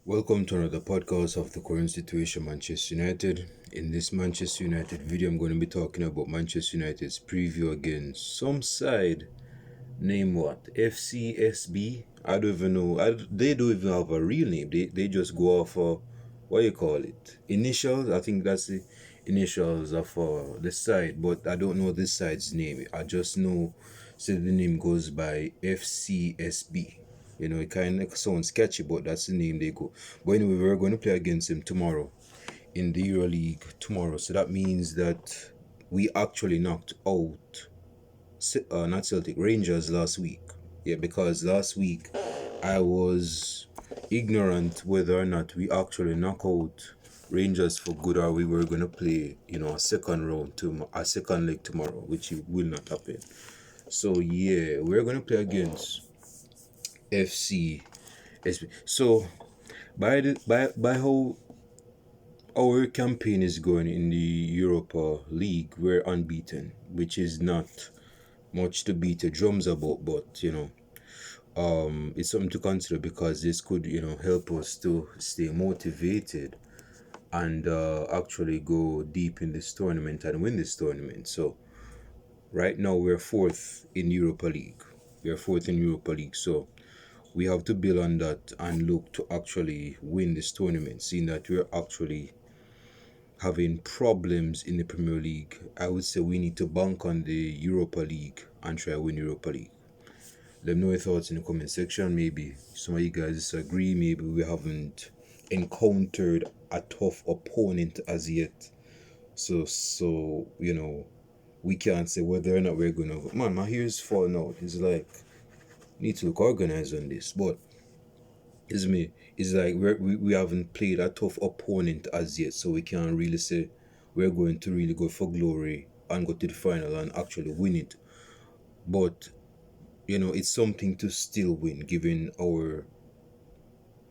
Welcome to another podcast of the current situation Manchester United. In this Manchester United video, I'm going to be talking about Manchester United's preview against some side name what? FCSB? I don't even know. They don't even have a real name. They just go off what you call it? Initials? I think that's the initials of the side, but I don't know this side's name. I just know the name goes by FCSB. It kind of sounds sketchy, but that's the name they go. But anyway, we're going to play against them tomorrow in the Europa League tomorrow. So that means that we actually knocked out not Celtic, Rangers last week. Yeah, because last week I was ignorant whether or not we actually knock out Rangers for good or we were going to play, a second leg tomorrow, which will not happen. So yeah, we're going to play against FCSB. So by how our campaign is going in the Europa League, we're unbeaten, which is not much to beat the drums about, but it's something to consider because this could help us to stay motivated and actually go deep in this tournament and win this tournament. So right now we're fourth in Europa League. So we have to build on that and look to actually win this tournament, seeing that we're actually having problems in the Premier League. I would say we need to bank on the Europa League and try to win Europa League. Let me know your thoughts in the comment section. Maybe some of you guys disagree. Maybe we haven't encountered a tough opponent as yet. So we can't say whether or not we're going to... Man, my hair's falling out. It's like, need to look organized on this. But it's like we haven't played a tough opponent as yet. So we can't really say we're going to really go for glory and go to the final and actually win it. But it's something to still win given our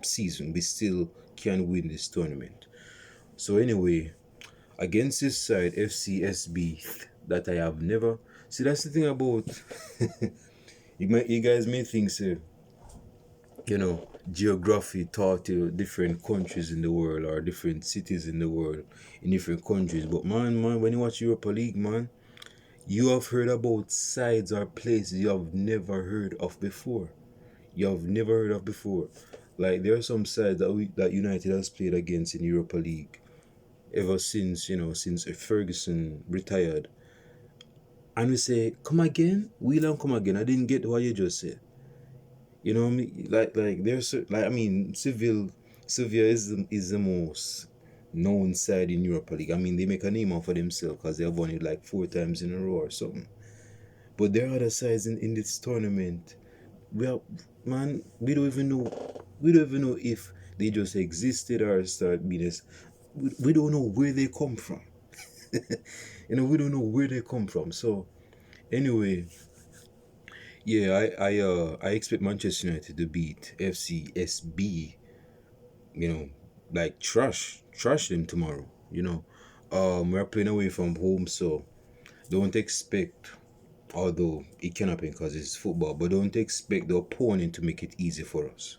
season. We still can win this tournament. So anyway, against this side, FCSB, that I have never... See, that's the thing about... you guys may think, say, geography taught you different countries in the world or different cities in the world in different countries. But man, when you watch Europa League, man, you have heard about sides or places you have never heard of before. Like there are some sides that United has played against in Europa League ever since Ferguson retired. And we say, come again? Whelan, come again. I didn't get what you just said. You know what I mean? Like there's Sevilla is the most known side in Europa League. I mean, they make a name out for themselves because they have won it like 4 times in a row or something. But there are other sides in this tournament. We don't even know if they just existed or start being this. We don't know where they come from. We don't know where they come from. So anyway, yeah, I expect Manchester United to beat FCSB. Like trash them tomorrow. We're playing away from home, so don't expect. Although it can happen because it's football, but don't expect the opponent to make it easy for us.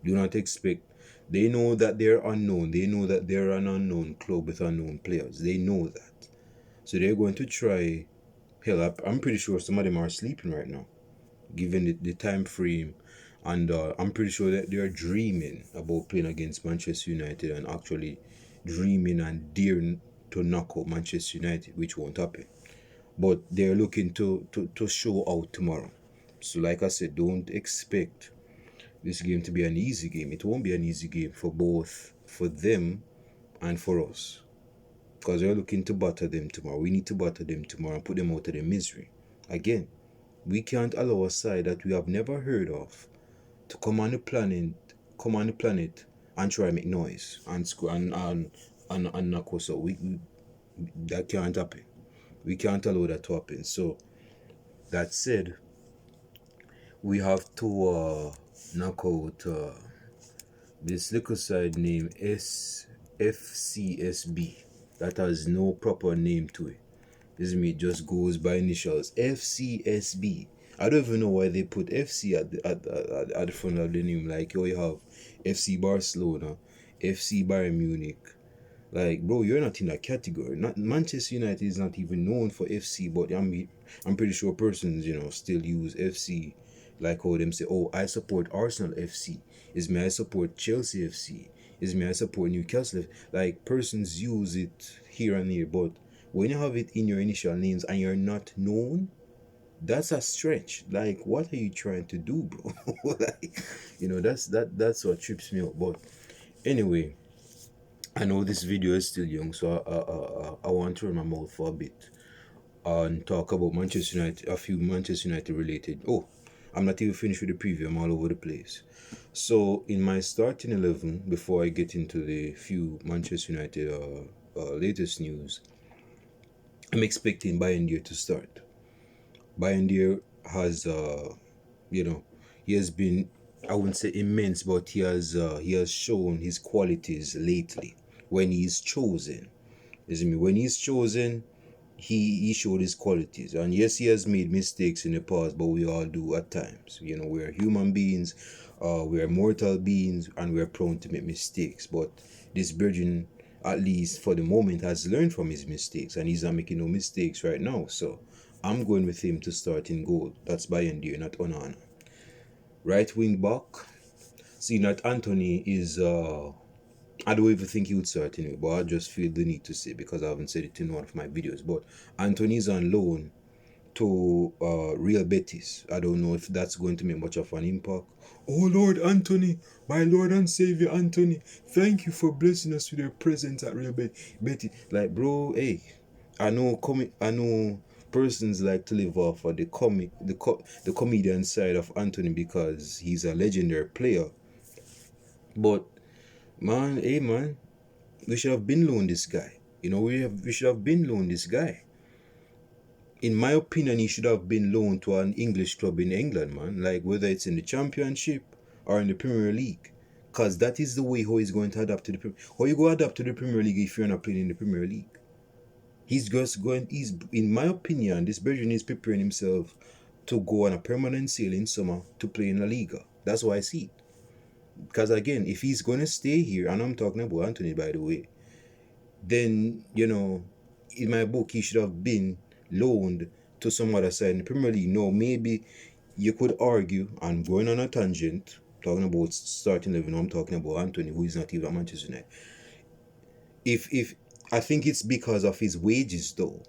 Do not expect. They know that they're unknown. They know that they're an unknown club with unknown players. They know that. So they're going to try. Hell, I'm pretty sure some of them are sleeping right now, given the time frame. And I'm pretty sure that they're dreaming about playing against Manchester United and actually dreaming and daring to knock out Manchester United, which won't happen. But they're looking to show out tomorrow. So like I said, don't expect this game to be an easy game. It won't be an easy game for them and for us. Because they're looking to batter them tomorrow. We need to batter them tomorrow and put them out of their misery. Again, we can't allow a side that we have never heard of to come on the planet and try to make noise and score and knock us out. That can't happen. We can't allow that to happen. So that said, we have to knock out this little side named FCSB that has no proper name to it. It just goes by initials FCSB. I don't even know why they put FC at the front of the name. Like, you have FC Barcelona, FC Bayern Munich. Like, bro, you're not in that category. Not Manchester United is not even known for FC, but I'm pretty sure persons, still use FC. Like how them say, oh, I support Arsenal FC. Is me I support Chelsea FC. Is me I support Newcastle. Like, persons use it here and there, but when you have it in your initial names and you're not known, that's a stretch. Like, what are you trying to do, bro? Like, that's what trips me up. But anyway, I know this video is still young, so I want to run my mouth for a bit and talk about Manchester United, a few Manchester United related. Oh, I'm not even finished with the preview. I'm all over the place. So in my starting 11, before I get into the few Manchester United latest news, I'm expecting Bayern to start. Bayern has, he has been, I wouldn't say immense, but he has shown his qualities lately when he's chosen. When he's chosen, he showed his qualities. And yes, he has made mistakes in the past, but we all do at times. We're human beings, we're mortal beings, and we're prone to make mistakes. But this virgin, at least for the moment, has learned from his mistakes, and he's not making no mistakes right now. So I'm going with him to start in goal. That's Bayern, not Onana. Right wing back. See, that Anthony is I don't even think he would start anyway, but I just feel the need to say because I haven't said it in one of my videos. But Anthony's on loan to Real Betis. I don't know if that's going to make much of an impact. Oh Lord Anthony, my Lord and Savior Anthony, thank you for blessing us with your presence at Real Betis. Like, bro, hey, I know persons like to live off of the comedian side of Anthony because he's a legendary player. But man, hey man, we should have been loaned this guy. We should have been loaned this guy. In my opinion, he should have been loaned to an English club in England, man. Like, whether it's in the Championship or in the Premier League. Because that is the way how he's going to adapt to the Premier League. How you go adapt to the Premier League if you're not playing in the Premier League? In my opinion, this Belgian is preparing himself to go on a permanent sale in summer to play in La Liga. That's why I see it. Because again, if he's going to stay here, and I'm talking about Anthony, by the way, then, in my book, he should have been loaned to some other side in the Premier League. No, maybe you could argue, and going on a tangent, talking about starting 11, I'm talking about Anthony, who is not even at Manchester United. If I think it's because of his wages, though.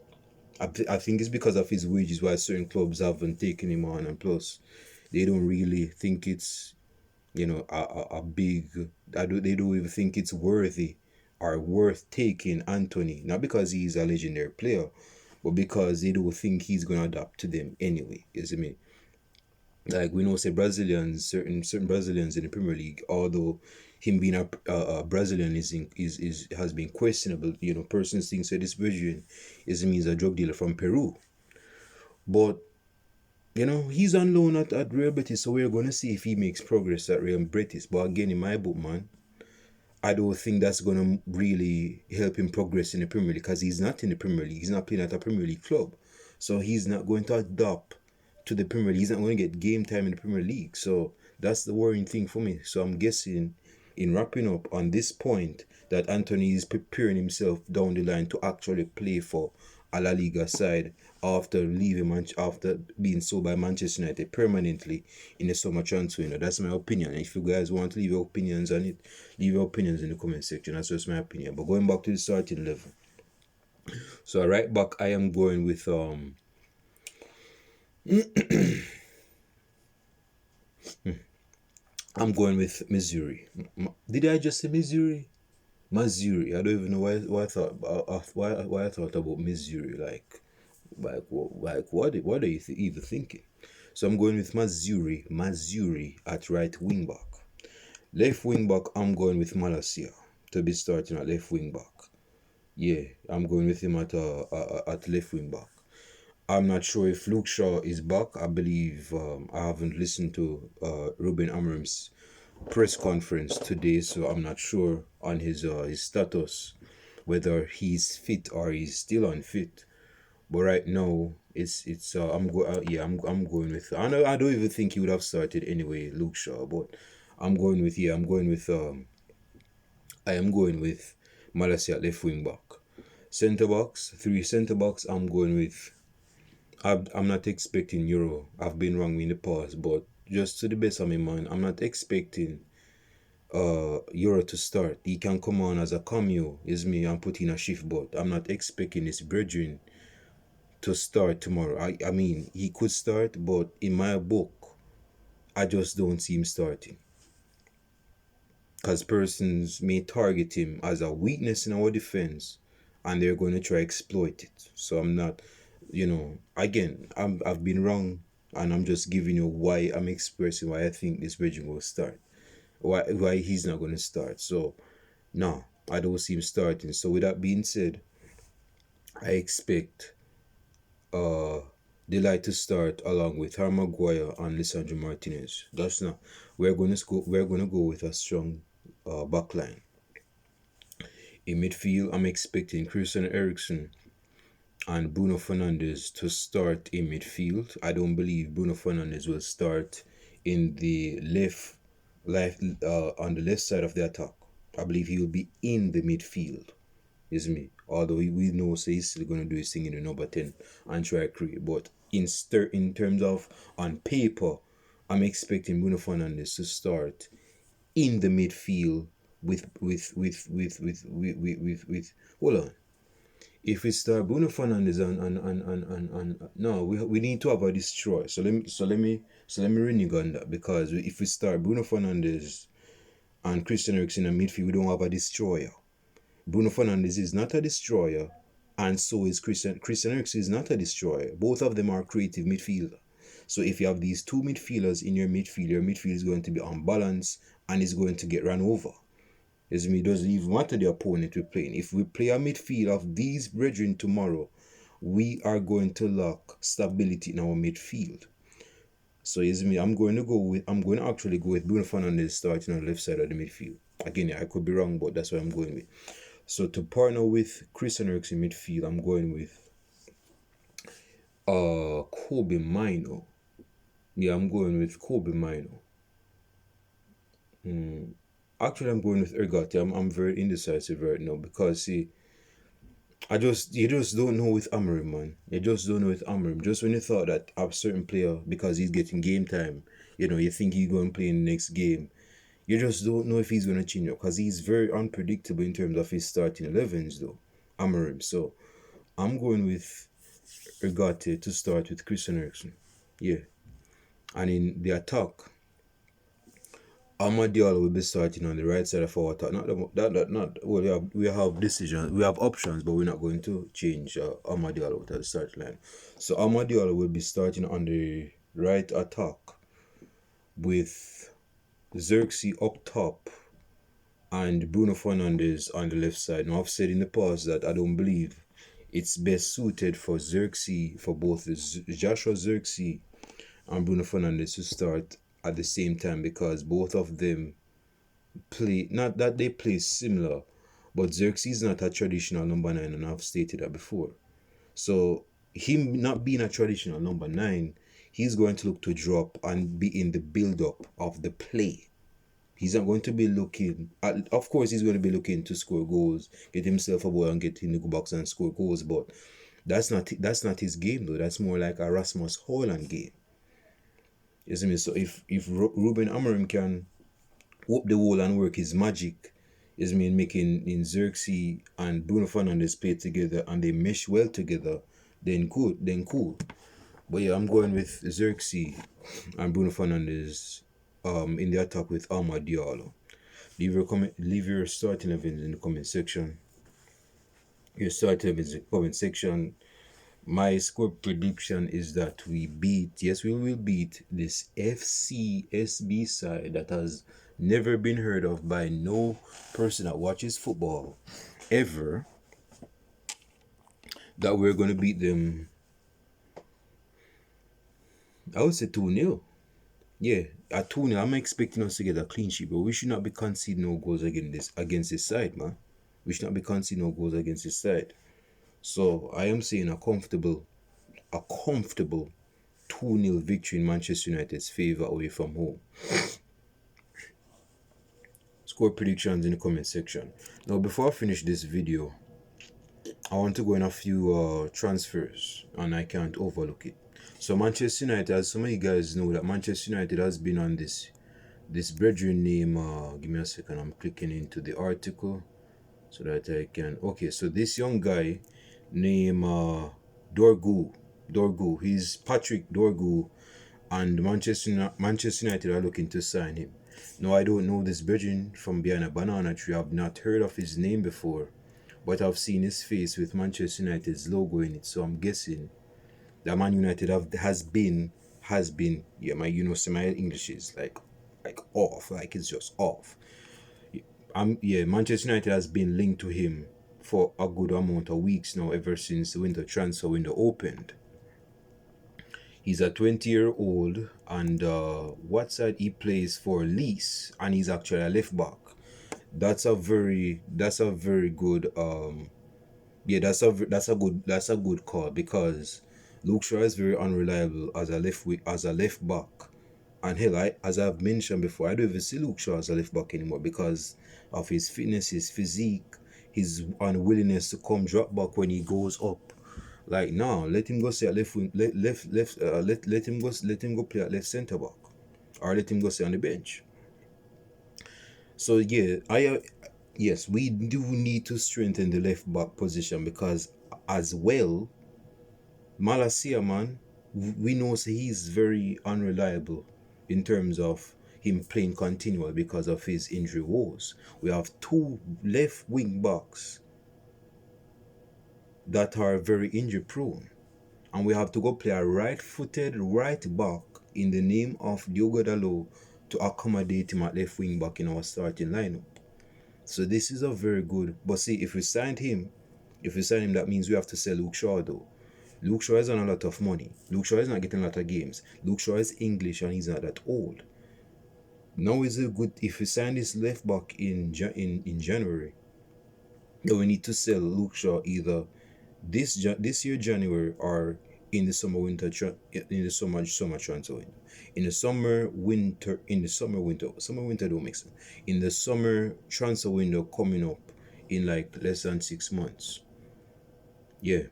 I think it's because of his wages why certain clubs haven't taken him on, and plus, they don't really think it's, a big. They don't even think it's worthy or worth taking Anthony. Not because he's a legendary player, but because they don't think he's gonna adapt to them anyway. You see me? Like, we know, say Brazilians, certain Brazilians in the Premier League, although him being a Brazilian has been questionable. Persons think so this Brazilian he's a drug dealer from Peru, but he's on loan at Real Betis, so we're gonna see if he makes progress at Real Betis. But again, in my book, man, I don't think that's gonna really help him progress in the Premier League because he's not in the Premier League. He's not playing at a Premier League club, so he's not going to adapt to the Premier League. He's not going to get game time in the Premier League. So that's the worrying thing for me. So I'm guessing, in wrapping up on this point, that Anthony is preparing himself down the line to actually play for a La Liga side after being sold by Manchester United permanently in the summer transfer window. That's my opinion. If you guys want to leave your opinions on it, leave your opinions in the comment section. That's just my opinion. But going back to the starting level. So right back, I am going with I'm going with Missouri. Did I just say Missouri? Missouri. I don't even know why I thought why I thought about Missouri. Like what are you even thinking? So I'm going with Missouri at right wing back. Left wing back, I'm going with Malacia to be starting at left wing back. Yeah, I'm going with him at left wing back. I'm not sure if Luke Shaw is back. I believe I haven't listened to Ruben Amorim's press conference today, so I'm not sure on his status, whether he's fit or he's still unfit. But right now, it's I'm going with. I don't even think he would have started anyway, Luke Shaw. But I'm going with I am going with Malacia at left wing back. Centre backs, three centre backs. I'm going with. I'm not expecting Euro. I've been wrong in the past, but just to the best of my mind, I'm not expecting Euro to start. He can come on as a cameo, is me, and put in a shift, but I'm not expecting his brethren to start tomorrow. I mean, he could start, but in my book, I just don't see him starting. Because persons may target him as a weakness in our defense, and they're going to try exploit it. So I'm not, again, I've been wrong, and I'm just giving you why I'm expressing why I think this brethren will start. Why he's not going to start. So, no, I don't see him starting. So with that being said, I expect Delight to start along with Harry Maguire and Lisandro Martinez. That's not. We're gonna go with a strong backline. In midfield, I'm expecting Christian Eriksen and Bruno Fernandes to start in midfield. I don't believe Bruno Fernandes will start in the on the left side of the attack. I believe he will be in the midfield. Is me. Although we know say he's still gonna do his thing in the number 10 and try to create. But in terms of on paper, I'm expecting Bruno Fernandes to start in the midfield with hold on. If we start Bruno Fernandes and no, we need to have a destroy. So let me renege on that, because if we start Bruno Fernandes and Christian Eriksen in the midfield, we don't have a destroyer. Bruno Fernandes is not a destroyer, and so is Christian Eriksen is not a destroyer. Both of them are creative midfielder. So if you have these two midfielders in your midfield is going to be unbalanced and is going to get run over. It doesn't even matter the opponent we're playing. If we play a midfield of these brethren tomorrow, we are going to lack stability in our midfield. So I'm going to actually go with Bruno Fernandes starting on the left side of the midfield. Again, I could be wrong, but that's what I'm going with. So to partner with Christian Eriksen midfield, I'm going with Kobe Mino. Yeah, I'm going with Kobe Mino. Actually, I'm going with Ergati. I'm very indecisive right now, because see, you just don't know with Amorim, man. You just don't know with Amorim. Just when you thought that a certain player, because he's getting game time, you think he's going to play in the next game, you just don't know if he's going to change up, because he's very unpredictable in terms of his starting 11s, though. Amorim. So I'm going with Ergati to start with Christian Eriksen. Yeah. And in the attack, Amad Diallo will be starting on the right side of our attack. Well, we have decisions, we have options, but we're not going to change Amad Diallo to the start line. So Amad Diallo will be starting on the right attack with Xerxes up top and Bruno Fernandes on the left side. Now I've said in the past that I don't believe it's best suited for Xerxes, for both Joshua Xerxes and Bruno Fernandes to start at the same time, because both of them play, not that they play similar, but Xerxes is not a traditional number 9, and I've stated that before. So him not being a traditional number 9, he's going to look to drop and be in the build-up of the play. He's not going to be looking of course he's going to be looking to score goals, get himself a ball and get in the box and score goals, but that's not his game though. That's more like a Rasmus Hojlund game. You see me? So if Ruben Amorim can whoop the wall and work his magic, making in Xerxes and Bruno Fernandes play together and they mesh well together, then cool. But yeah, I'm going with Xerxes and Bruno Fernandes in the attack with Amad Diallo. Leave your starting events in the comment section. Your starting events in the comment section. My score prediction is that we will beat this FCSB side that has never been heard of by no person that watches football ever. That we're going to beat them, I would say 2-0. Yeah, at 2-0, I'm expecting us to get a clean sheet, but we should not be conceding no goals against this side, man. We should not be conceding no goals against this side. So I am seeing a comfortable 2-0 victory in Manchester United's favour away from home. Score predictions in the comment section. Now, before I finish this video, I want to go in a few transfers, and I can't overlook it. So Manchester United, as some of you guys know, that Manchester United has been on this brethren name. Give me a second. I'm clicking into the article so that I can. Okay, so this young guy named Dorgu. He's Patrick Dorgu, and Manchester United are looking to sign him. Now, I don't know this brethren from behind a banana tree. I've not heard of his name before, but I've seen his face with Manchester United's logo in it, so I'm guessing that Man United has been yeah, my my English is like off, like it's just off. Manchester United has been linked to him for a good amount of weeks now, ever since the winter transfer window opened. He's a 20-year-old, and what side he plays for? Leeds, and he's actually a left back. That's a very good that's a good call, because Luke Shaw is very unreliable as a left back. And hell, as I've mentioned before, I don't even see Luke Shaw as a left back anymore because of his fitness, his physique, his unwillingness to come drop back when he goes up. Like, now, let him go stay at left wing, let him go play at left centre back, or let him go stay on the bench. So yeah, yes, we do need to strengthen the left back position, because as well, Malacia, man, we know he's very unreliable in terms of him playing continual because of his injury woes. We have 2 left wing backs that are very injury prone, and we have to go play a right-footed right back in the name of Diogo Dalot to accommodate him at left wing back in our starting lineup. So this is a very good, but see, if we sign him, that means we have to sell Luke Shaw though. Luke Shaw is on a lot of money. Luke Shaw is not getting a lot of games. Luke Shaw is English and he's not that old. Now is it good if we sign this left back in January? Then we need to sell Luke Shaw either this year January, or in the summer winter transfer window. Summer winter don't make sense. In the summer transfer window coming up in like less than 6 months. Yeah,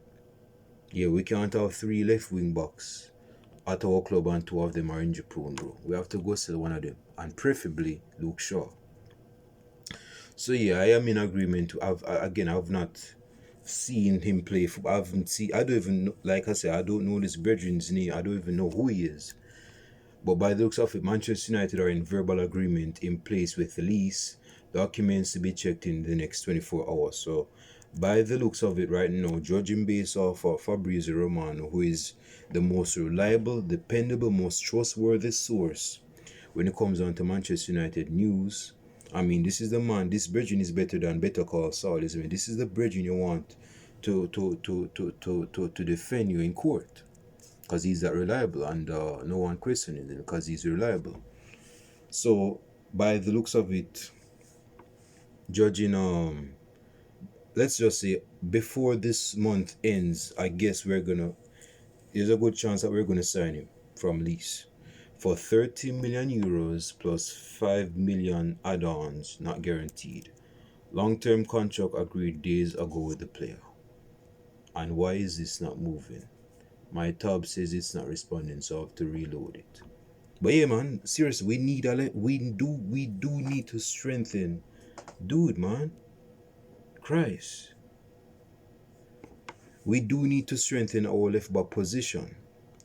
we can't have 3 left wing backs at our club and 2 of them are injury prone, bro. We have to go sell one of them, and preferably Luke Shaw. So yeah, I am in agreement. I've not seen him play. I don't even know, like I said, I don't know this brethren's name. I don't even know who he is. But by the looks of it, Manchester United are in verbal agreement in place with the lease. Documents to be checked in the next 24 hours. So by the looks of it right now, judging based off of Fabrizio Romano, who is the most reliable, dependable, most trustworthy source when it comes down to Manchester United news, I mean, this is the man. This brethren is better than Better Call Saul, isn't it? This is the brethren you want to defend you in court, because he's that reliable, and no one questioning him because he's reliable. So by the looks of it, judging let's just say before this month ends, I guess there's a good chance that we're gonna sign him from lease for 30 million euros plus 5 million add-ons, not guaranteed. Long-term contract agreed days ago with the player. And why is this not moving? My tab says it's not responding, so I have to reload it. But yeah, man, seriously, we do need to strengthen, dude, man. Christ, we do need to strengthen our left back position.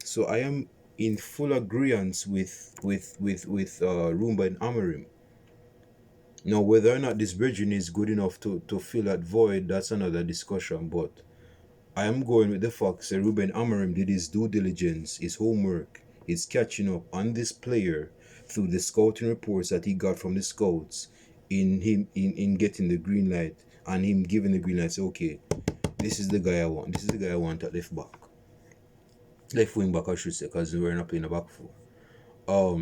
So I am in full agreement with Roomba and Amarim. Now, whether or not this bridging is good enough to fill that void, that's another discussion. But I am going with the fact that Ruben Amorim did his due diligence, his homework, he's catching up on this player through the scouting reports that he got from the scouts in getting the green light, and him giving the green light, say, okay, this is the guy I want. This is the guy I want at left back. Left wing back, I should say, because we're not playing a back four.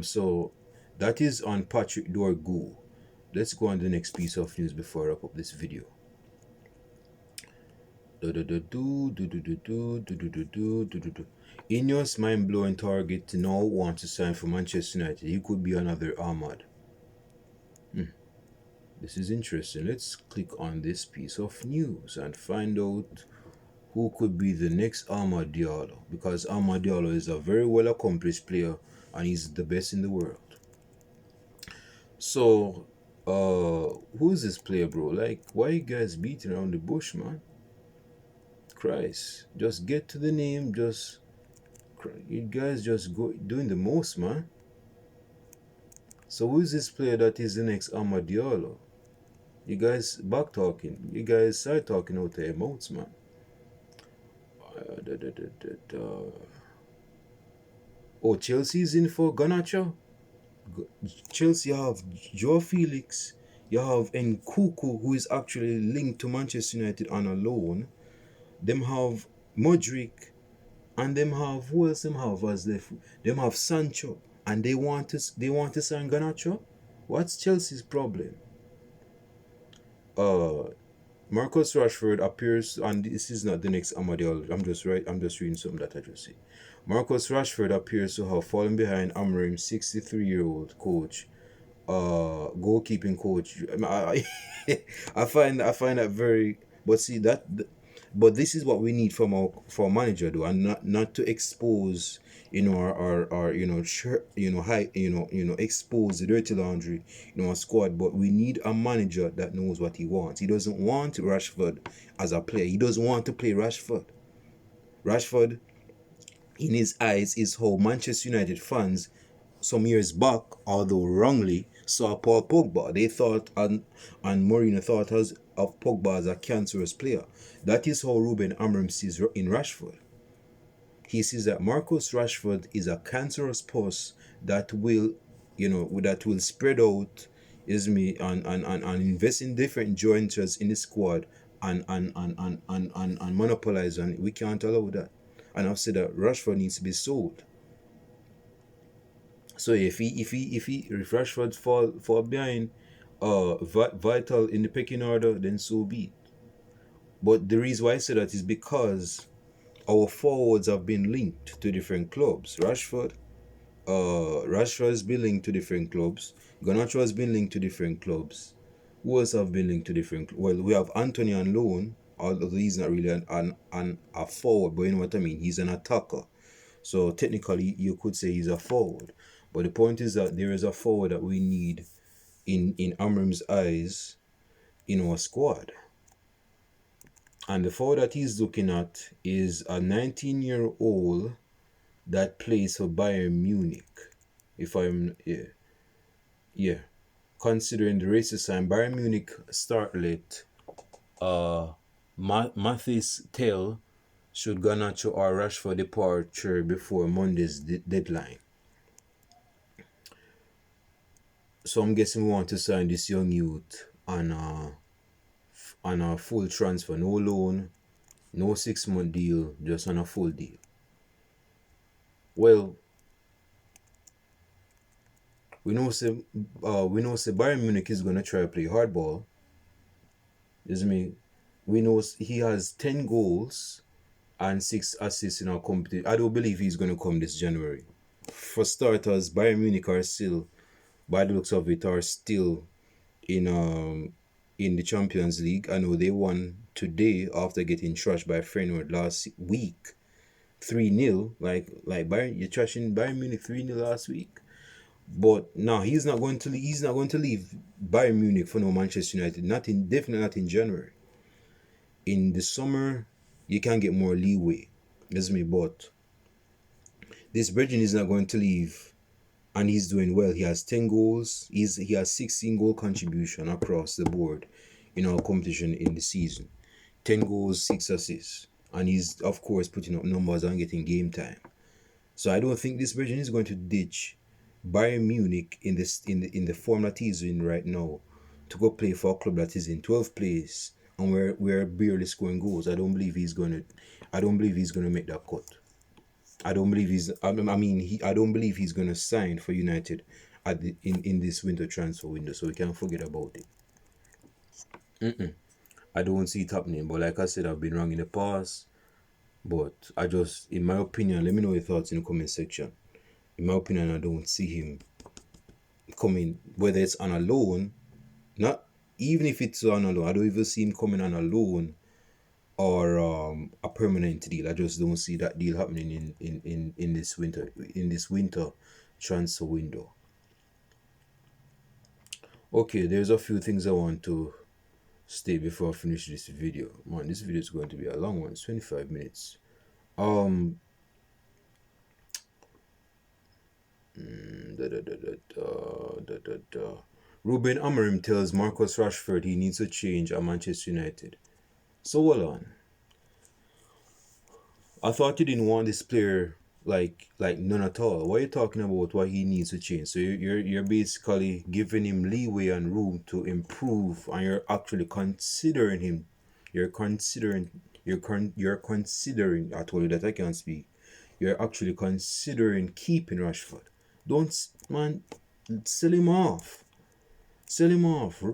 So that is on Patrick Dorgu. Let's go on to the next piece of news before I wrap up this video. Ineos mind-blowing target to now want to sign for Manchester United. He could be another Ahmad. This is interesting. Let's click on this piece of news and find out who could be the next Ahmad Diallo, because Ahmad Diallo is a very well accomplished player and he's the best in the world. So, who is this player, bro? Like, why you guys beating around the bush, man? Christ, just get to the name. You guys just go doing the most, man. So, who is this player that is the next Ahmad Diallo? You guys back talking. You guys side talking out their mouths, man. Oh, Chelsea's in for Garnacho. Chelsea have Joe Felix. You have Nkuku, who is actually linked to Manchester United on a loan. Them have Modric, and them have who else? Them have as left. Them have Sancho, and they want to sign Garnacho. What's Chelsea's problem? Marcus Rashford appears, and this is not the next Amadeo. I'm just reading something that I just see. Marcus Rashford appears to have fallen behind Amorim's 63-year-old coach, goalkeeping coach. I find that very. But see that. But this is what we need from our manager, though, and not to expose, our expose the dirty laundry, our squad. But we need a manager that knows what he wants. He doesn't want Rashford as a player. He doesn't want to play Rashford. Rashford, in his eyes, is how Manchester United fans some years back, although wrongly, saw Paul Pogba. They thought, and Mourinho thought of Pogba as a cancerous player. That is how Ruben Amorim sees in Rashford. He sees that Marcus Rashford is a cancerous pus that will, spread out, and invest in different jointers in the squad and monopolize, and we can't allow that. And I've said that Rashford needs to be sold. So if Rashford fall behind, vital in the pecking order, then so be it. But the reason why I say that is because our forwards have been linked to different clubs. Rashford has been linked to different clubs. Garnacho has been linked to different clubs. Who else have been linked to different? Well, we have Anthony on loan, although he's not really a forward, but you know what I mean. He's an attacker. So technically, you could say he's a forward. But the point is that there is a forward that we need in Amram's eyes in our squad. And the forward that he's looking at is a 19-year-old that plays for Bayern Munich. Considering the races time, Bayern Munich startlet Mathis Tell should Garnacho or Rashford departure before Monday's deadline. So I'm guessing we want to sign this young youth on a full transfer, no loan, no 6-month deal, just on a full deal. Well, we know Bayern Munich is gonna try to play hardball. We know he has 10 goals and 6 assists in our competition. I don't believe he's gonna come this January. For starters, Bayern Munich are still, by the looks of it, are still in the Champions League. I know they won today after getting trashed by Feyenoord last week, 3-0. Like Bayern, you're trashing Bayern Munich 3-0 last week. But no, he's not going to leave Bayern Munich for no Manchester United. Definitely not in January. In the summer, you can get more leeway. But this Bridgen is not going to leave, and he's doing well. He has 10 goals. He has 16 goal contribution across the board in our competition in the season. 10 goals, 6 assists. And he's, of course, putting up numbers and getting game time. So I don't think this Bridgen is going to ditch Bayern Munich in the form that he's in right now to go play for a club that is in 12th place and we're barely scoring goals. I don't believe he's gonna make that cut. I don't believe he's gonna sign for United in this winter transfer window, so we can forget about it. I don't see it happening. But like I said, I've been wrong in the past. But I just, in my opinion, let me know your thoughts in the comment section. In my opinion, I don't see him coming, whether it's on a loan, not even if it's on a loan, I don't even see him coming on a loan or a permanent deal. I just don't see that deal happening in this winter transfer window. Okay, there's a few things I want to state before I finish this video. Man, this video is going to be a long one. It's 25 minutes. Ruben Amorim tells Marcus Rashford he needs to change at Manchester United. So hold on. I thought you didn't want this player like none at all. Why are you talking about what he needs to change? So you're basically giving him leeway and room to improve, and you're actually considering him. You're considering. I told you that I can't speak. You're actually considering keeping Rashford. Don't, man, sell him off. Sell him off.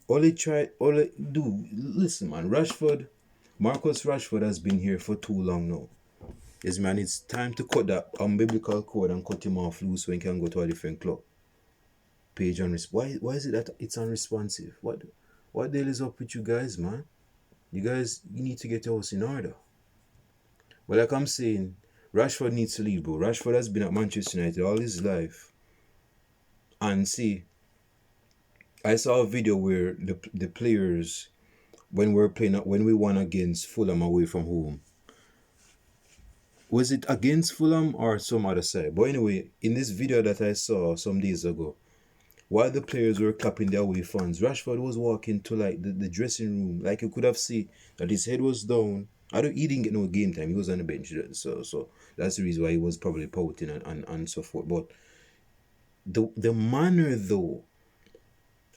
Listen, man, Marcus Rashford has been here for too long now. Yes, man, it's time to cut that umbilical cord and cut him off loose so he can go to a different club. Page why is it that it's unresponsive? What the hell is up with you guys, man? You need to get your house in order. But like I'm saying, Rashford needs to leave, bro. Rashford has been at Manchester United all his life. And see, I saw a video where the players, when we won against Fulham away from home, was it against Fulham or some other side? But anyway, in this video that I saw some days ago, while the players were clapping their away fans, Rashford was walking to like the dressing room. Like you could have seen that his head was down. He didn't get no game time. He was on the bench. So that's the reason why he was probably pouting and so forth. But the manner though,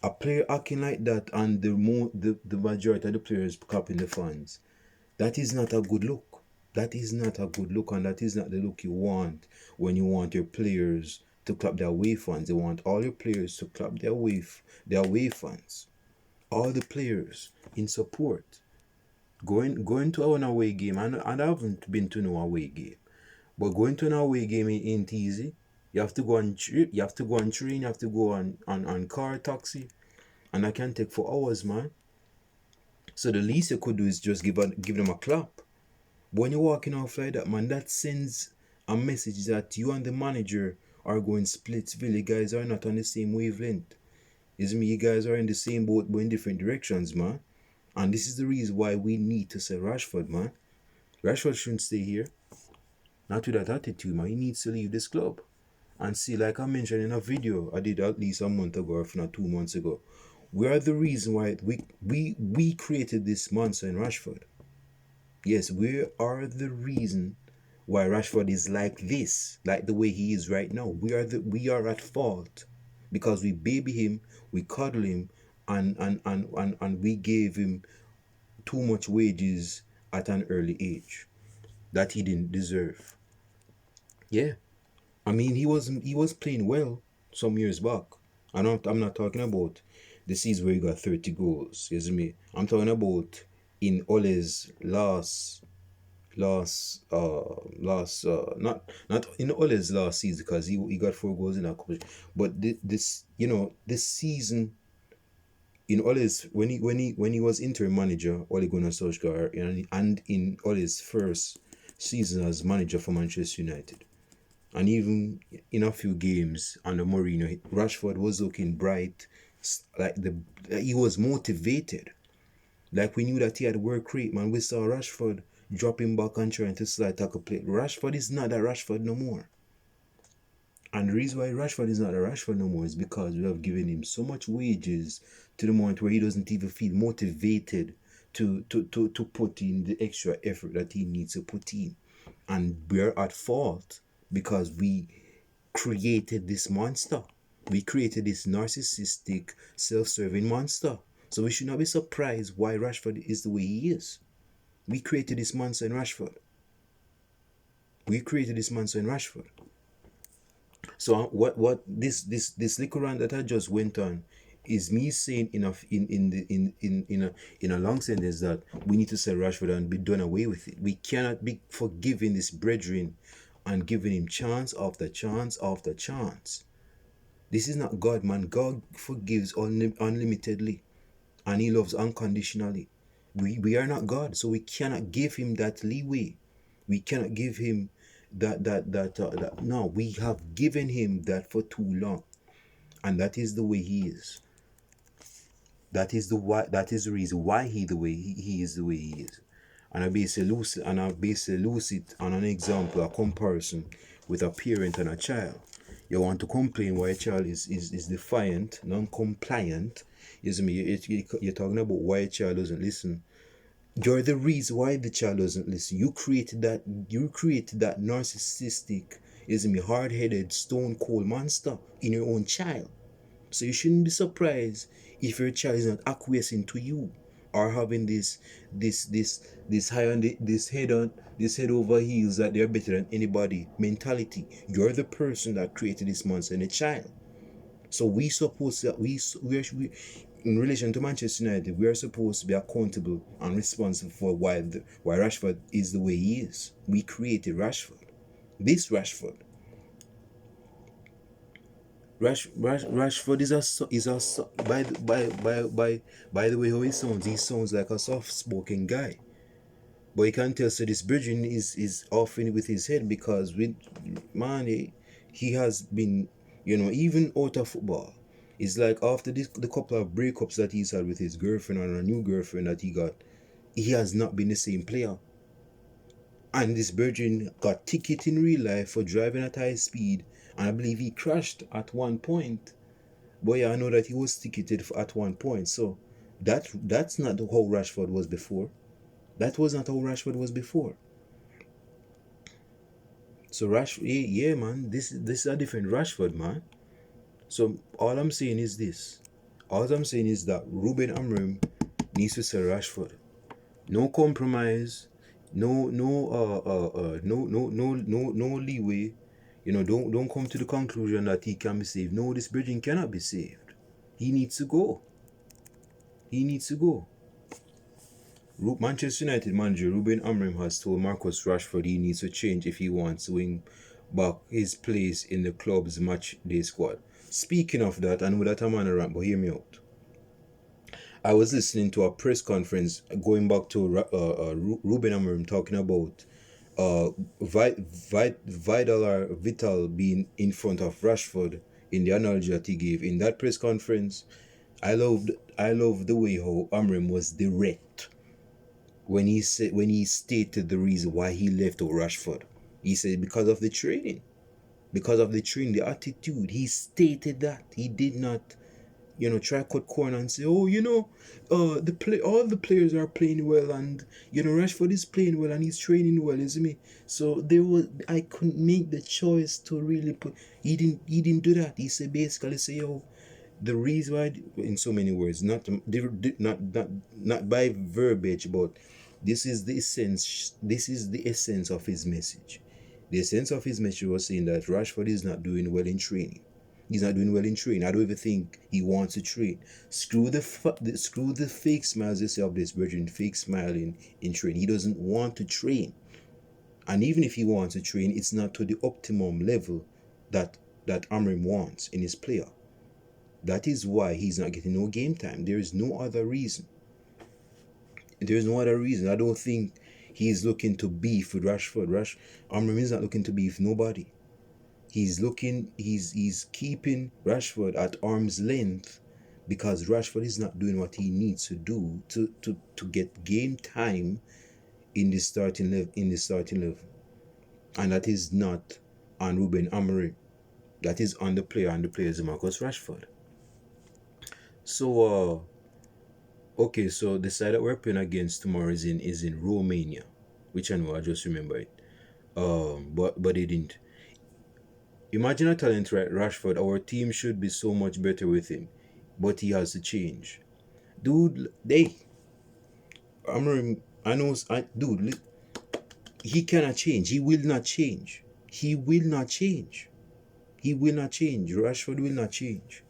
a player acting like that and the majority of the players clapping the fans, that is not a good look. That is not a good look, and that is not the look you want when you want your players to clap their away fans. You want all your players to clap their away fans. All the players in support. Going to an away game, and I haven't been to no away game, but going to an away game ain't easy. You have to go on trip, you have to go on train, you have to go on car, taxi, and that can take 4 hours, man. So the least you could do is just give them a clap. But when you're walking off like that, man, that sends a message that you and the manager are going splitsville. You guys are not on the same wavelength. It's me, you guys are in the same boat but in different directions, man. And this is the reason why we need to sell Rashford, man. Rashford shouldn't stay here. Not with that attitude, man. He needs to leave this club. And see, like I mentioned in a video I did at least a month ago, or if not 2 months ago, we are the reason why we created this monster in Rashford. Yes, we are the reason why Rashford is like this, like the way he is right now. We are at fault because we baby him, we cuddle him, and we gave him too much wages at an early age that he didn't deserve. Yeah, I mean he was playing well some years back. I'm not talking about the season where he got 30 goals. You see me? I'm talking about in Ole's last not in Ole's last season, because he got 4 goals in that competition. But this season in Ole's when he was interim manager, Ole Gunnar Solskjaer, and in Ole's first season as manager for Manchester United, and even in a few games under Mourinho, Rashford was looking bright, like he was motivated. Like we knew that he had work rate, man. We saw Rashford dropping back and trying to slide tackle play. Rashford is not that Rashford no more. And the reason why Rashford is not that Rashford no more is because we have given him so much wages to the point where he doesn't even feel motivated to put in the extra effort that he needs to put in. And we're at fault because we created this monster. We created this narcissistic, self-serving monster. So we should not be surprised why Rashford is the way he is. We created this monster in Rashford. So what this little rant that I just went on is me saying enough in a long sentence that we need to sell Rashford and be done away with it. We cannot be forgiving this brethren and giving him chance after chance after chance. This is not God, man. God forgives unlimitedly, and He loves unconditionally. We are not God, so we cannot give Him that leeway. We cannot give Him that. No, we have given Him that for too long, and that is the way He is. That is the why. That is the reason why he is the way he is. And I basically lose it on an example, a comparison with a parent and a child. You want to complain why a child is defiant, non-compliant. You're talking about why a child doesn't listen. You're the reason why the child doesn't listen. You created that narcissistic, hard-headed, stone cold monster in your own child. So you shouldn't be surprised if your child is not acquiescing to you, or having this high on this head over heels that they're better than anybody mentality. You're the person that created this monster in a child. So we supposed that we in relation to Manchester United, we are supposed to be accountable and responsible for why Rashford is the way he is. We created Rashford. This Rashford. Rashford by the way how he sounds like a soft spoken guy. But you can tell, so this bridging is often with his head, because he has been, even out of football. It's like after the couple of breakups that he's had with his girlfriend and a new girlfriend that he got, he has not been the same player. And this Virgin got ticket in real life for driving at high speed, and I believe he crashed at one point. But yeah, I know that he was ticketed at one point. So that's not how Rashford was before. That was not how Rashford was before. So yeah, man, this is a different Rashford, man. So all I'm saying is this. All I'm saying is that Ruben Amorim needs to sell Rashford. No compromise. No leeway. Don't come to the conclusion that he can be saved. No, this Bridging cannot be saved. He needs to go. He needs to go. Manchester United manager Ruben Amorim has told Marcus Rashford he needs to change if he wants to win back his place in the club's match day squad. Speaking of that, and with that I'm on a rant, but hear me out. I was listening to a press conference going back to Ruben Amorim talking about Vital being in front of Rashford in the analogy that he gave in that press conference. I loved the way how Amorim was direct when he stated the reason why he left Rashford. He said because of the training, the attitude. He stated that. He did not try cut corner and say, all the players are playing well, and Rashford is playing well and he's training well, isn't me? So I couldn't make the choice to really put. He didn't do that. He said basically the reason why, in so many words, not by verbiage, but this is the essence of his message. The essence of his message was saying that Rashford is not doing well in training. He's not doing well in training. I don't even think he wants to train. Screw the fake smiles they say of this virgin, fake smiling in training. He doesn't want to train. And even if he wants to train, it's not to the optimum level that Amorim wants in his player. That is why he's not getting no game time. There is no other reason. I don't think he's looking to beef with Rashford. Amorim is not looking to beef nobody. He's keeping Rashford at arm's length because Rashford is not doing what he needs to do to get game time in the starting level. And that is not on Ruben Amorim. That is on the player, and the player is Marcus Rashford. So okay, so the side that we're playing against tomorrow is in Romania, which I know, I just remember it. But they didn't. Imagine a talent like Rashford. Our team should be so much better with him, but he has to change. Dude, he cannot change. He will not change. Rashford will not change.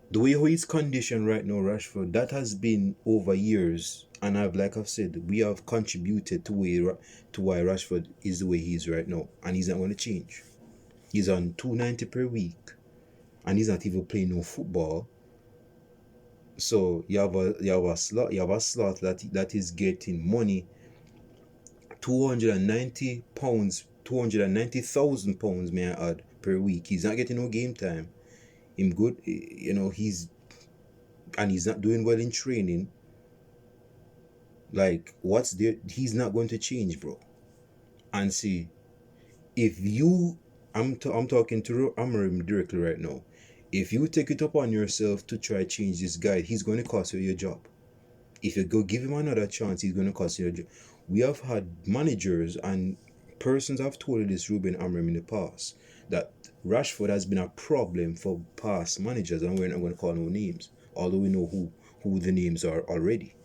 The way how he's conditioned right now, Rashford, that has been over years, and like I've said, we have contributed to why Rashford is the way he is right now, and he's not going to change. He's on 290 per week, and he's not even playing no football. So you have a slot that is getting money, £290, £290,000, may I add, per week. He's not getting no game time. Him good, he's not doing well in training. Like, what's there? He's not going to change, bro. And see, if you, I'm talking to Amarim directly right now. If you take it upon yourself to try to change this guy, he's going to cost you your job. If you go give him another chance, he's going to cost you your job. We have had managers and persons have told this Ruben Amorim in the past that Rashford has been a problem for past managers, and we're not going to call no names, although we know who the names are already.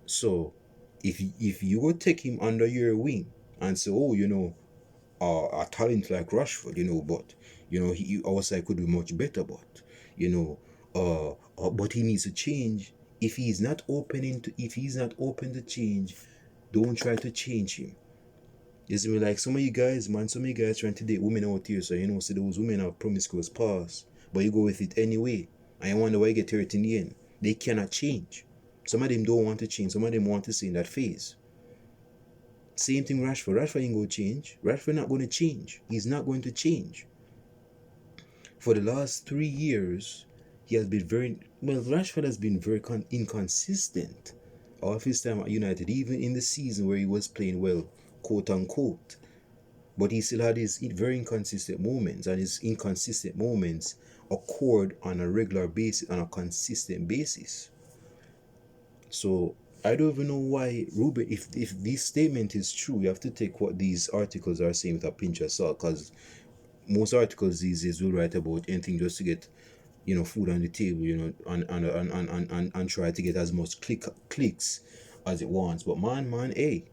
So, if you would take him under your wing and say, oh, a talent like Rashford, but our side could be much better, but but he needs to change. If he's not open to change, don't try to change him. It's me like some of you guys trying to date women out here, so so those women have promiscuous past, but you go with it anyway, and you wonder why you get hurt in the end. They cannot change. Some of them don't want to change. Some of them want to stay in that phase. Same thing Rashford. Rashford ain't going to change. Rashford not going to change. He's not going to change. For the last 3 years, he has been Rashford has been very inconsistent all of his time at United, even in the season where he was playing well, quote unquote. But he still had his very inconsistent moments, and his inconsistent moments occurred on a regular basis, on a consistent basis. So I don't even know why Ruben, if this statement is true, you have to take what these articles are saying with a pinch of salt, because most articles these days will write about anything just to get food on the table, and try to get as much clicks as it wants. But man, hey,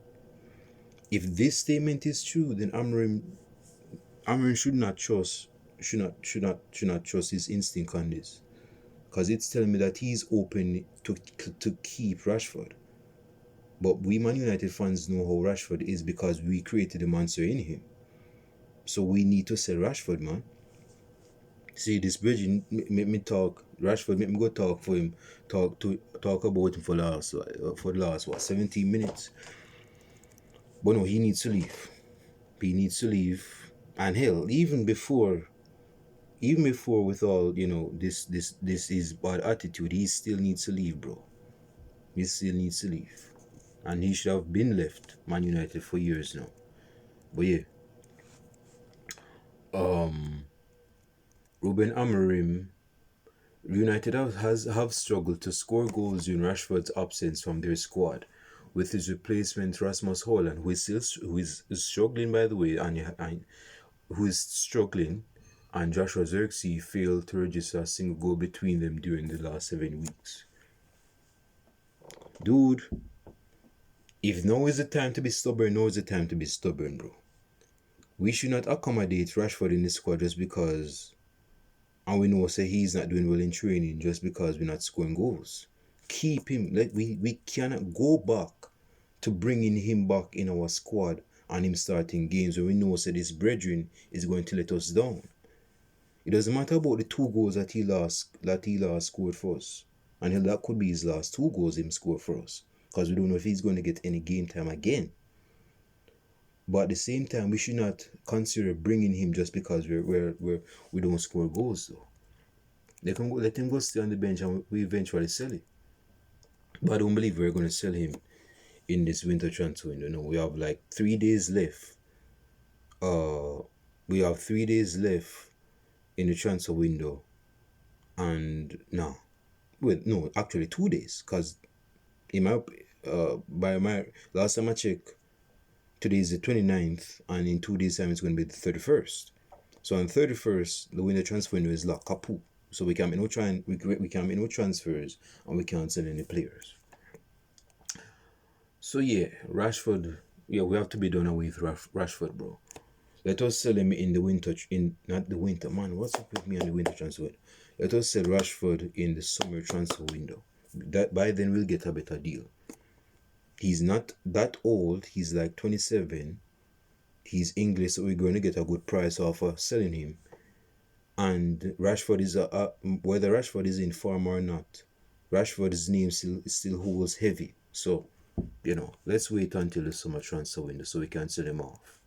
if this statement is true, then Amarim should not trust his instinct on this, because it's telling me that he's open to keep Rashford. But we Man United fans know how Rashford is, because we created the monster in him. So we need to sell Rashford, man. See, this bridging make me talk Rashford, make me go talk for him, talk about him for the last 17 minutes. But no, he needs to leave. He needs to leave. And hell, even before with all this is bad attitude, he still needs to leave, bro. He still needs to leave. And he should have been left Man United for years now. But yeah. Ruben Amorim, United have struggled to score goals during Rashford's absence from their squad, with his replacement Rasmus Hojlund, who is struggling, by the way, and who is struggling, and Joshua Zirkzee failed to register a single goal between them during the last 7 weeks. Dude, if now is the time to be stubborn, now is the time to be stubborn, bro. We should not accommodate Rashford in the squad just because, and we know say he's not doing well in training just because we're not scoring goals. Keep him. We cannot go back to bringing him back in our squad and him starting games when we know that this brethren is going to let us down. It doesn't matter about the 2 goals that he last scored for us, and that could be his last 2 goals him scored for us, because we don't know if he's going to get any game time again. But at the same time, we should not consider bringing him just because we don't score goals, though. Let him go stay on the bench, and we eventually sell it. But I don't believe we're going to sell him in this winter transfer window. No, we have like 3 days left. We have 3 days left in the transfer window, and actually 2 days, because by my last time I checked, today is the 29th, and in 2 days time it's going to be the 31st. So on 31st, the window transfer window is locked kaput. So we can't make no transfers, and we can't sell any players. So yeah, Rashford, we have to be done away with Rashford, bro. Let us sell him in the winter, not the winter, man. What's up with me on the winter transfer? Let us sell Rashford in the summer transfer window. That by then we'll get a better deal. He's not that old. He's like 27. He's English, so we're going to get a good price off selling him. And Rashford is whether Rashford is in form or not, Rashford's name still holds heavy. So, let's wait until the summer transfer window so we can sell him off.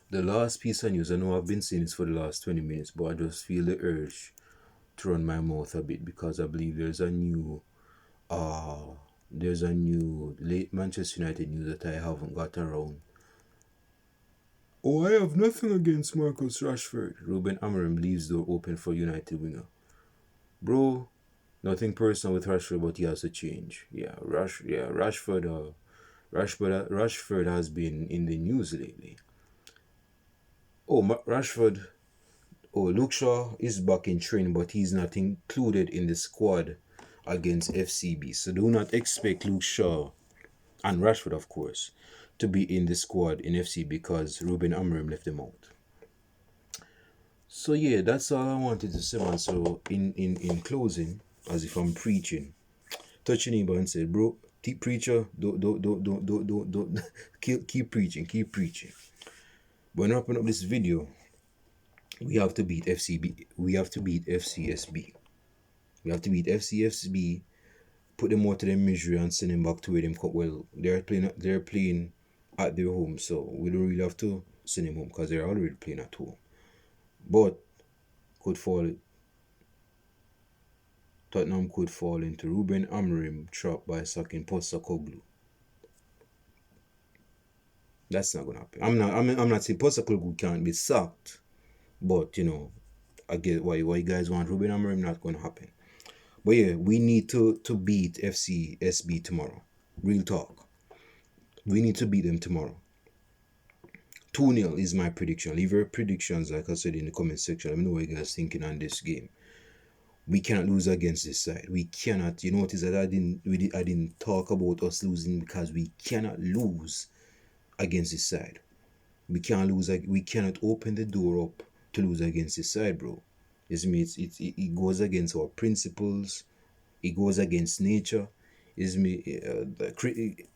The last piece of news, I know I've been saying this for the last 20 minutes, but I just feel the urge to run my mouth a bit because I believe there's a new late Manchester United news that I haven't got around. Oh, I have nothing against Marcus Rashford. Ruben Amorim leaves door open for United winger. Bro, nothing personal with Rashford, but he has to change. Rashford has been in the news lately. Rashford. Luke Shaw is back in training, but he's not included in the squad against FCB. So do not expect Luke Shaw and Rashford, of course, to be in the squad in FC because Ruben Amorim left them out. So yeah, that's all I wanted to say, man. So in closing, as if I'm preaching, touch your neighbor and say, bro, preacher, don't keep preaching. When wrapping up this video, we have to beat FCB. We have to beat FCSB. We have to beat FCSB, put them out to their misery and send them back to where them cut. Well, they're playing at their home, so we don't really have to send them home because they're already playing at home. But Tottenham could fall into Ruben Amorim trap by sacking Postecoglou. That's not gonna happen. I'm not saying Postecoglou can't be sacked, but I get why you guys want Ruben Amorim. Not gonna happen. But yeah, we need to beat FCSB tomorrow. Real talk. We need to beat them tomorrow. 2-0 is my prediction. Leave your predictions, like I said, in the comment section. Let me know what you guys thinking on this game. We cannot lose against this side. We cannot. You notice that I didn't talk about us losing because we cannot lose against this side. We can't lose. We cannot open the door up to lose against this side, bro. It goes against our principles. It goes against nature.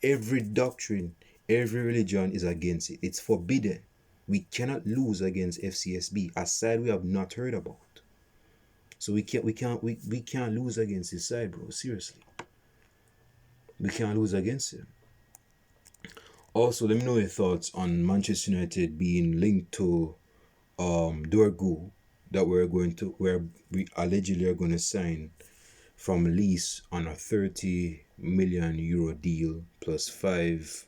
Every doctrine, every religion is against it. It's forbidden. We cannot lose against FCSB, a side we have not heard about. So we can't lose against this side, bro. Seriously, we can't lose against him. Also, let me know your thoughts on Manchester United being linked to Dorgu, that we allegedly are going to sign from lease on a 30 million euro deal plus 5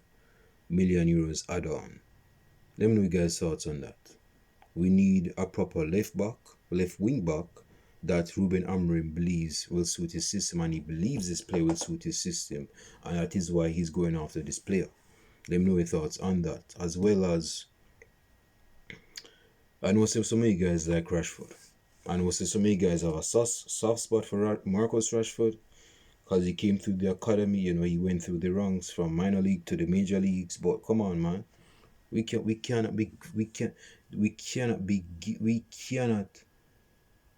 million euros add-on. Let me know your guys' thoughts on that. We need a proper left wing back that Ruben Amorim believes will suit his system, and he believes this player will suit his system, and that is why he's going after this player. Let me know your thoughts on that, as well as I know some of you guys like Rashford. I know some of you guys have a soft spot for Marcus Rashford because he came through the academy. He went through the ranks from minor league to the major leagues. But come on, man, we cannot.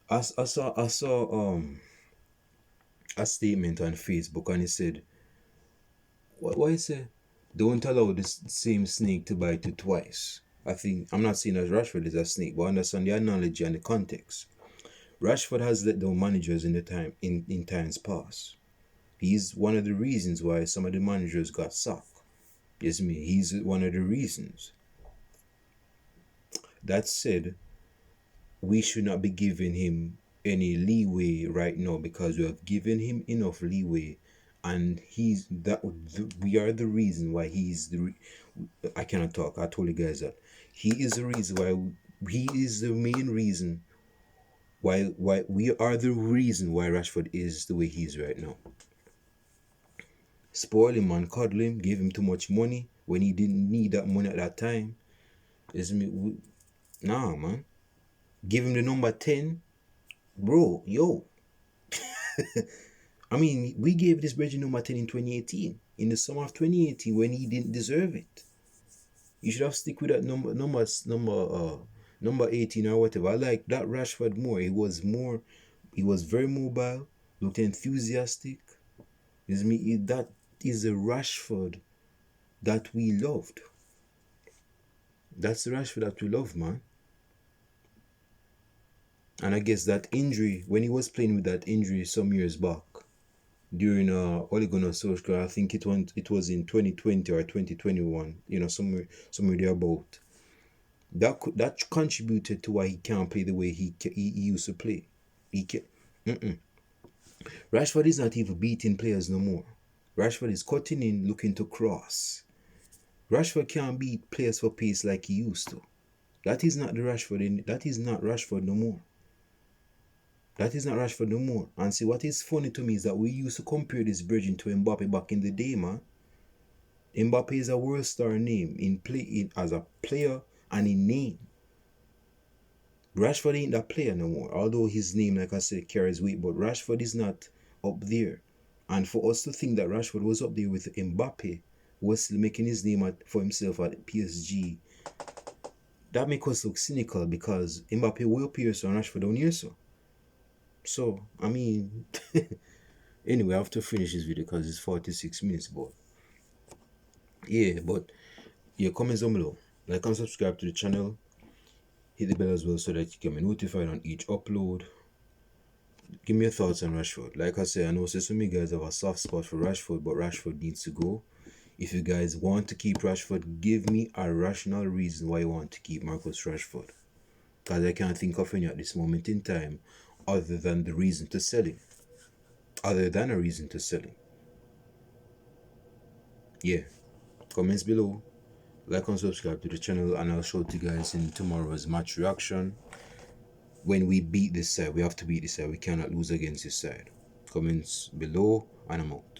I saw a statement on Facebook, and he said, "What he said? Don't allow the same snake to bite you twice." I'm not saying that Rashford is a snake, but understand the analogy and the context. Rashford has let down managers in times past. He's one of the reasons why some of the managers got sacked. He's one of the reasons. That said, we should not be giving him any leeway right now because we have given him enough leeway, and we are the reason why I cannot talk. I told you guys that he is the reason why he is the main reason why we are the reason why Rashford is the way he is right now. Spoil him and coddle him, give him too much money when he didn't need that money at that time. Nah, man. Give him the number 10. Bro, yo. I mean, we gave this Bridget number 10 in 2018. In the summer of 2018 when he didn't deserve it. You should have stick with that number number 18 or whatever. I like that Rashford more. He was very mobile, looked enthusiastic. That is a Rashford that we loved. That's the Rashford that we love, man. And I guess that injury, when he was playing with that injury some years back, during Ole Gunnar Solskjaer, I think it was in 2020 or 2021, somewhere thereabout. That contributed to why he can't play the way he used to play. Rashford is not even beating players no more. Rashford is cutting in, looking to cross. Rashford can't beat players for pace like he used to. That is not Rashford no more. That is not Rashford no more. And see, what is funny to me is that we used to compare this Virgin to Mbappe back in the day, man. Mbappe is a world star name as a player and in name. Rashford ain't that player no more. Although his name, like I said, carries weight, but Rashford is not up there. And for us to think that Rashford was up there with Mbappe, was still making his name for himself at PSG, that makes us look cynical because Mbappe will appear so and Rashford down here so. So, I mean, anyway, I have to finish this video because it's 46 minutes, but comments down below. Like and subscribe to the channel. Hit the bell as well so that you can be notified on each upload. Give me your thoughts on Rashford. Like I said, I know some of you guys have a soft spot for Rashford, but Rashford needs to go. If you guys want to keep Rashford, give me a rational reason why you want to keep Marcus Rashford. Because I can't think of any at this moment in time other than a reason to sell him. Yeah. Comments below. Like and subscribe to the channel, and I'll show it to you guys in tomorrow's match reaction. When we beat this side, we have to beat this side. We cannot lose against this side. Comments below, and I'm out.